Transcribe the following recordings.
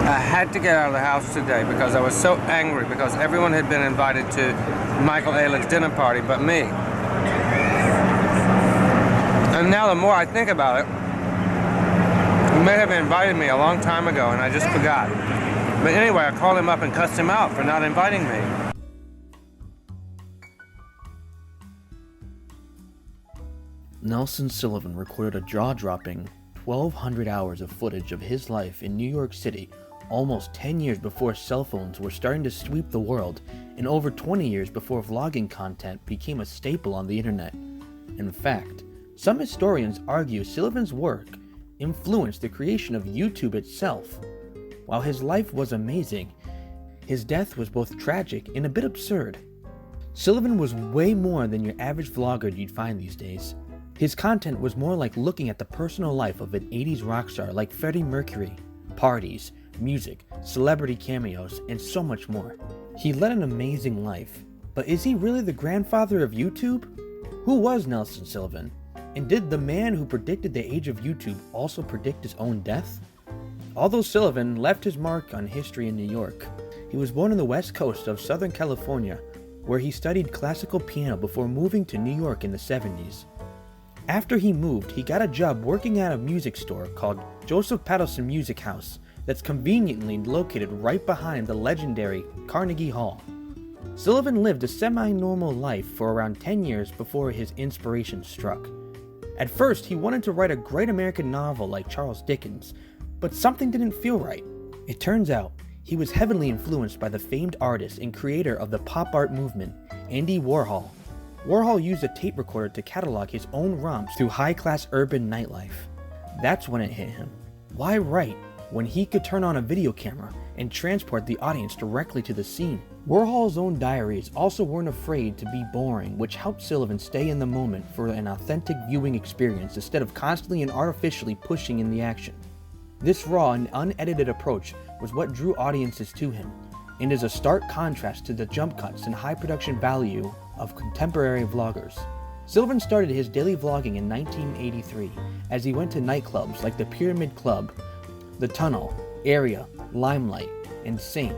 I had to get out of the house today because I was so angry because everyone had been invited to Michael Ehrlich's dinner party but me. And now the more I think about it, he may have invited me a long time ago and I just forgot. But anyway, I called him up and cussed him out for not inviting me. Nelson Sullivan recorded a jaw-dropping 1,200 hours of footage of his life in New York City almost 10 years before cell phones were starting to sweep the world, and over 20 years before vlogging content became a staple on the internet. In fact, some historians argue Sullivan's work influenced the creation of YouTube itself. While his life was amazing, his death was both tragic and a bit absurd. Sullivan was way more than your average vlogger you'd find these days. His content was more like looking at the personal life of an 80s rock star like Freddie Mercury, parties, music, celebrity cameos, and so much more. He led an amazing life, but is he really the grandfather of YouTube? Who was Nelson Sullivan? And did the man who predicted the age of YouTube also predict his own death? Although Sullivan left his mark on history in New York, he was born on the west coast of Southern California, where he studied classical piano before moving to New York in the 70s. After he moved, he got a job working at a music store called Joseph Paddleson Music House that's conveniently located right behind the legendary Carnegie Hall. Sullivan lived a semi-normal life for around 10 years before his inspiration struck. At first, he wanted to write a great American novel like Charles Dickens, but something didn't feel right. It turns out, he was heavily influenced by the famed artist and creator of the pop art movement, Andy Warhol. Warhol used a tape recorder to catalog his own romps through high-class urban nightlife. That's when it hit him. Why write when he could turn on a video camera and transport the audience directly to the scene? Warhol's own diaries also weren't afraid to be boring, which helped Sullivan stay in the moment for an authentic viewing experience instead of constantly and artificially pushing in the action. This raw and unedited approach was what drew audiences to him, and is a stark contrast to the jump cuts and high production value of contemporary vloggers. Sullivan started his daily vlogging in 1983 as he went to nightclubs like the Pyramid Club, the Tunnel, Area, Limelight, and Saint,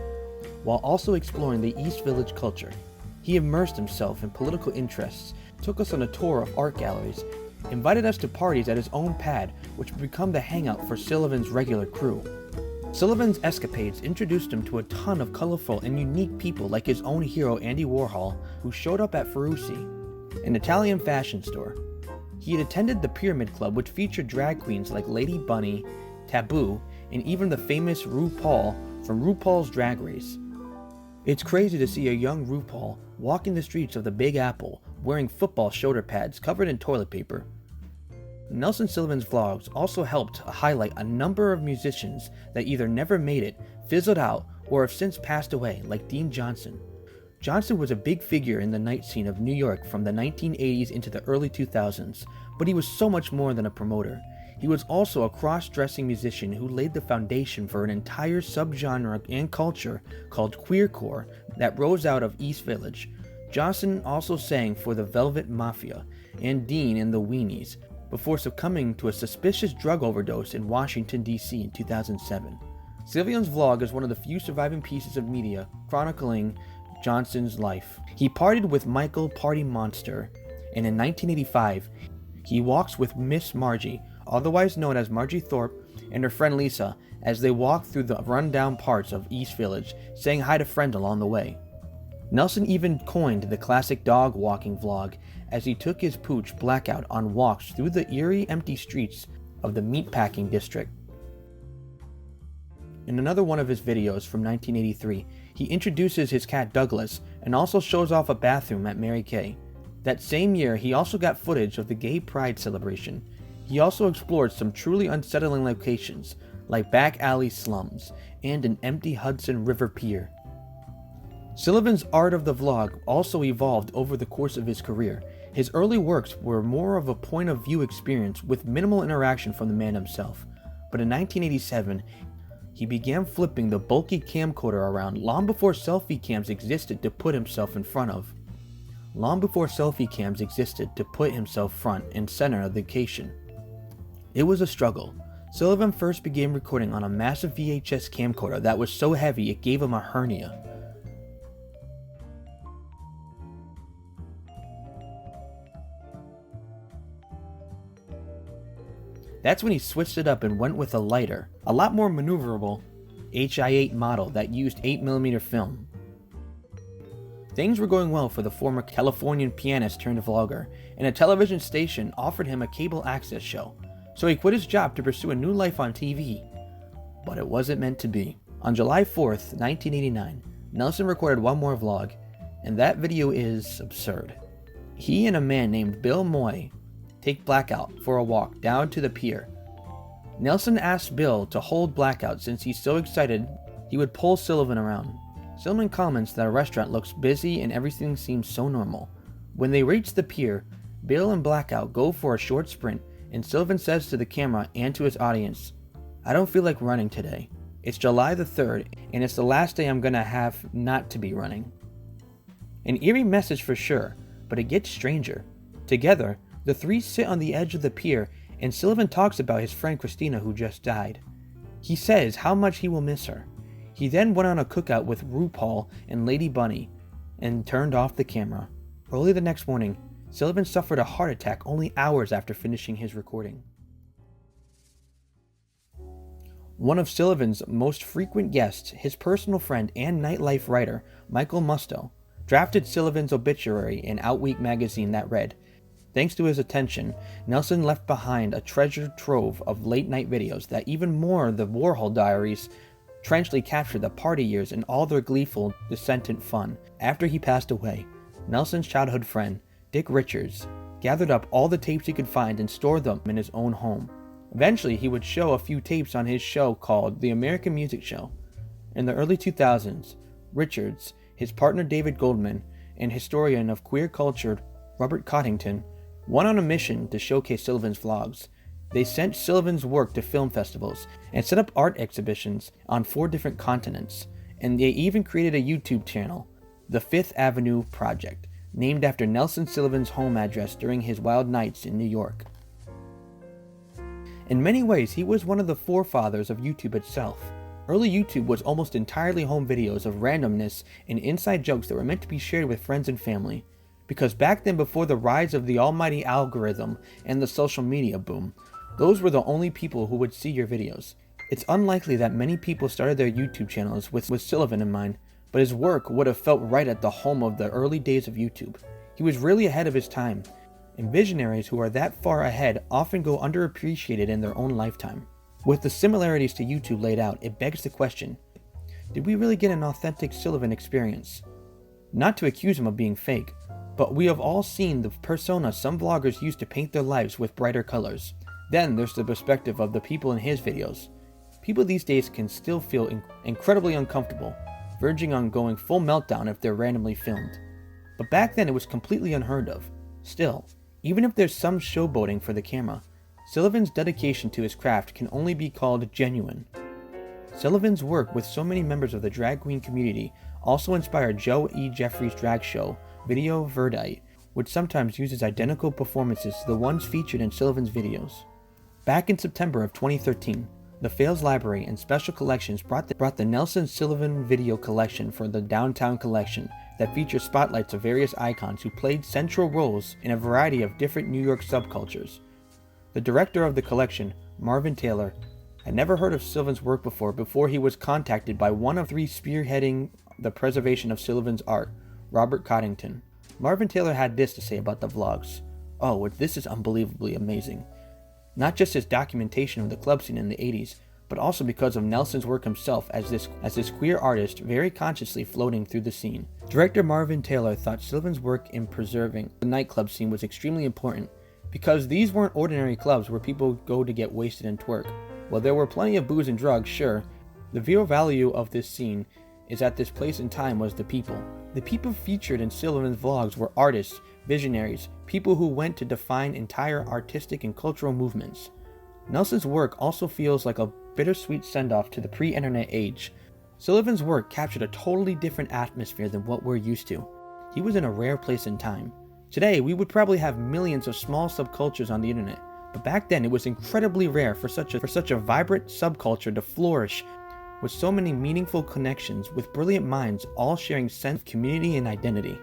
while also exploring the East Village culture. He immersed himself in political interests, took us on a tour of art galleries, invited us to parties at his own pad, which would become the hangout for Sullivan's regular crew. Sullivan's escapades introduced him to a ton of colorful and unique people like his own hero Andy Warhol, who showed up at Ferrucci, an Italian fashion store. He had attended the Pyramid Club, which featured drag queens like Lady Bunny, Taboo, and even the famous RuPaul from RuPaul's Drag Race. It's crazy to see a young RuPaul walking the streets of the Big Apple wearing football shoulder pads covered in toilet paper. Nelson Sullivan's vlogs also helped highlight a number of musicians that either never made it, fizzled out, or have since passed away, like Dean Johnson. Johnson was a big figure in the night scene of New York from the 1980s into the early 2000s, but he was so much more than a promoter. He was also a cross-dressing musician who laid the foundation for an entire subgenre and culture called queercore that rose out of East Village. Johnson also sang for the Velvet Mafia and Dean in the Weenies, before succumbing to a suspicious drug overdose in Washington, D.C. in 2007. Sullivan's vlog is one of the few surviving pieces of media chronicling Johnson's life. He partied with Michael Party Monster, and in 1985, he walks with Miss Margie, otherwise known as Margie Thorpe, and her friend Lisa, as they walk through the rundown parts of East Village, saying hi to friends along the way. Nelson even coined the classic dog walking vlog as he took his pooch Blackout on walks through the eerie empty streets of the meatpacking district. In another one of his videos from 1983, he introduces his cat Douglas and also shows off a bathroom at Mary Kay. That same year, he also got footage of the Gay Pride celebration. He also explored some truly unsettling locations, like back alley slums and an empty Hudson River pier. Sullivan's art of the vlog also evolved over the course of his career. His early works were more of a point of view experience with minimal interaction from the man himself. But in 1987, he began flipping the bulky camcorder around long before selfie cams existed to put himself in front of. Long before selfie cams existed to put himself front and center of the occasion. It was a struggle. Sullivan first began recording on a massive VHS camcorder that was so heavy it gave him a hernia. That's when he switched it up and went with a lighter, a lot more maneuverable Hi-8 model that used 8mm film. Things were going well for the former Californian pianist turned vlogger, and a television station offered him a cable access show, so he quit his job to pursue a new life on TV. But it wasn't meant to be. On July 4th, 1989, Nelson recorded one more vlog, and that video is absurd. He and a man named Bill Moy take Blackout for a walk down to the pier. Nelson asked Bill to hold Blackout since he's so excited he would pull Sullivan around. Sullivan comments that a restaurant looks busy and everything seems so normal. When they reach the pier, Bill and Blackout go for a short sprint, and Sullivan says to the camera and to his audience, "I don't feel like running today. It's July the 3rd, and it's the last day I'm gonna have not to be running." An eerie message for sure, but it gets stranger. Together, the three sit on the edge of the pier, and Sullivan talks about his friend Christina who just died. He says how much he will miss her. He then went on a cookout with RuPaul and Lady Bunny, and turned off the camera. Early the next morning, Sullivan suffered a heart attack only hours after finishing his recording. One of Sullivan's most frequent guests, his personal friend and nightlife writer, Michael Musto, drafted Sullivan's obituary in Outweek magazine that read, "Thanks to his attention, Nelson left behind a treasure trove of late-night videos that even more the Warhol Diaries trenchantly captured the party years and all their gleeful, dissentient fun." After he passed away, Nelson's childhood friend, Dick Richards, gathered up all the tapes he could find and stored them in his own home. Eventually, he would show a few tapes on his show called The American Music Show. In the early 2000s, Richards, his partner David Goldman, and historian of queer culture Robert Coddington went on a mission to showcase Sullivan's vlogs. They sent Sullivan's work to film festivals and set up art exhibitions on 4 different continents, and they even created a YouTube channel, the Fifth Avenue Project, named after Nelson Sullivan's home address during his wild nights in New York. In many ways, he was one of the forefathers of YouTube itself. Early YouTube was almost entirely home videos of randomness and inside jokes that were meant to be shared with friends and family. Because back then, before the rise of the almighty algorithm and the social media boom, those were the only people who would see your videos. It's unlikely that many people started their YouTube channels with Sullivan in mind, but his work would have felt right at the home of the early days of YouTube. He was really ahead of his time, and visionaries who are that far ahead often go underappreciated in their own lifetime. With the similarities to YouTube laid out, it begs the question, did we really get an authentic Sullivan experience? Not to accuse him of being fake, but we have all seen the persona some vloggers use to paint their lives with brighter colors. Then there's the perspective of the people in his videos. People these days can still feel incredibly uncomfortable, verging on going full meltdown if they're randomly filmed. But back then it was completely unheard of. Still, even if there's some showboating for the camera, Sullivan's dedication to his craft can only be called genuine. Sullivan's work with so many members of the drag queen community also inspired Joe E. Jeffries' drag show, Video Verdite, which sometimes uses identical performances to the ones featured in Sullivan's videos. Back in September of 2013, the Fails Library and Special Collections brought the Nelson Sullivan Video Collection for the Downtown Collection that features spotlights of various icons who played central roles in a variety of different New York subcultures. The director of the collection, Marvin Taylor, had never heard of Sullivan's work before he was contacted by one of 3 spearheading the preservation of Sullivan's art, Robert Coddington. Marvin Taylor had this to say about the vlogs. "Oh, this is unbelievably amazing. Not just his documentation of the club scene in the 80s, but also because of Nelson's work himself as this queer artist very consciously floating through the scene." Director Marvin Taylor thought Sullivan's work in preserving the nightclub scene was extremely important, because these weren't ordinary clubs where people go to get wasted and twerk. While there were plenty of booze and drugs, sure, the real value of this scene is at this place and time was the people. The people featured in Sullivan's vlogs were artists, visionaries, people who went to define entire artistic and cultural movements. Nelson's work also feels like a bittersweet send-off to the pre-internet age. Sullivan's work captured a totally different atmosphere than what we're used to. He was in a rare place in time. Today, we would probably have millions of small subcultures on the internet, But back then, it was incredibly rare for such a vibrant subculture to flourish, with so many meaningful connections with brilliant minds all sharing sense of community and identity.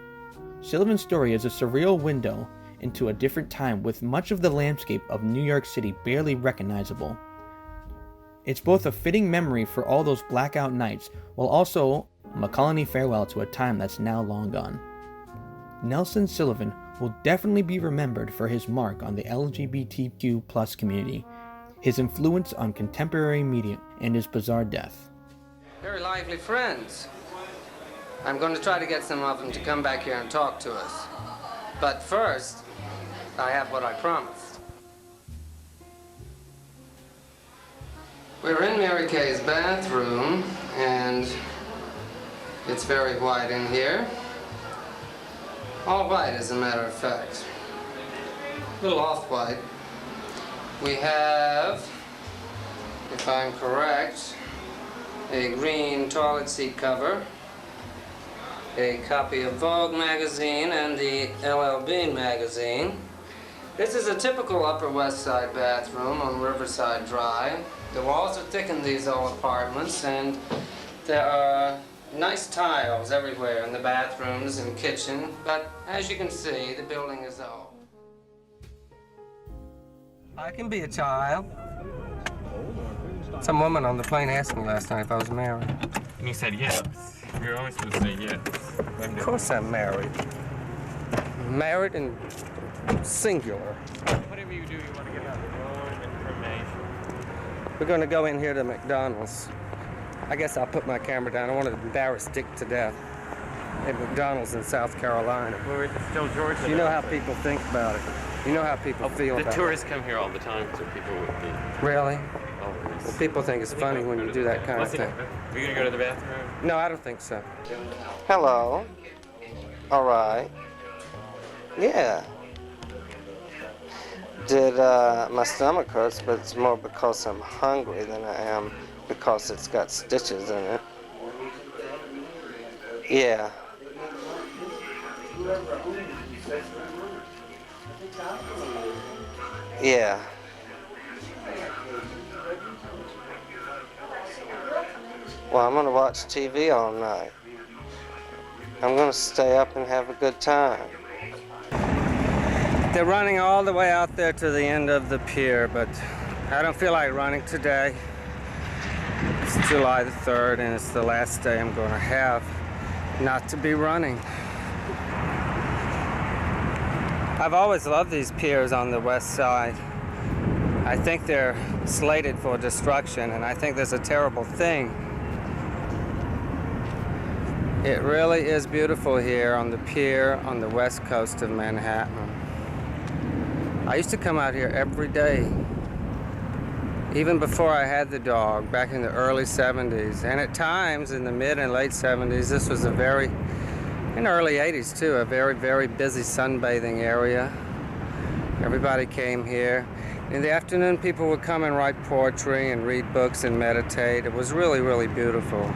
Sullivan's story is a surreal window into a different time, with much of the landscape of New York City barely recognizable. It's both a fitting memory for all those blackout nights, while also a Macaulay farewell to a time that's now long gone. Nelson Sullivan will definitely be remembered for his mark on the LGBTQ+ community, his influence on contemporary media, and his bizarre death. Very lively friends. I'm going to try to get some of them to come back here and talk to us. But first, I have what I promised. We're in Mary Kay's bathroom, and it's very white in here. All white, as a matter of fact. A little off-white. We have, if I'm correct, a green toilet seat cover, a copy of Vogue magazine and the LLB magazine. This is a typical Upper West Side bathroom on Riverside Drive. The walls are thick in these old apartments, and there are nice tiles everywhere in the bathrooms and kitchen, but as you can see, the building is old. I can be a child. Some woman on the plane asked me last night if I was married. And you said yes. You're always supposed to say yes. Of course I'm married. Married and singular. Whatever you do, you want to get out more information. We're going to go in here to McDonald's. I guess I'll put my camera down. I want to embarrass Dick to death at McDonald's in South Carolina. We're still Georgia. You know how people think about it. You know how people feel the about tourists come here all the time, so people would be it. Really? always. Well, people think it's funny when you do that kind of thing. Are you going to go to the bathroom? No, I don't think so. Hello. All right. Yeah. My stomach hurts, but it's more because I'm hungry than I am because it's got stitches in it. Yeah. Yeah. Well, I'm gonna watch TV all night. I'm gonna stay up and have a good time. They're running all the way out there to the end of the pier, but I don't feel like running today. It's July the 3rd, and it's the last day I'm gonna have not to be running. I've always loved these piers on the west side. I think they're slated for destruction, and I think that's a terrible thing. It really is beautiful here on the pier on the west coast of Manhattan. I used to come out here every day, even before I had the dog, back in the early 70s. And at times, in the mid and late 70s, this was in the early 80s too, a very, very busy sunbathing area. Everybody came here. In the afternoon, people would come and write poetry and read books and meditate. It was really, really beautiful.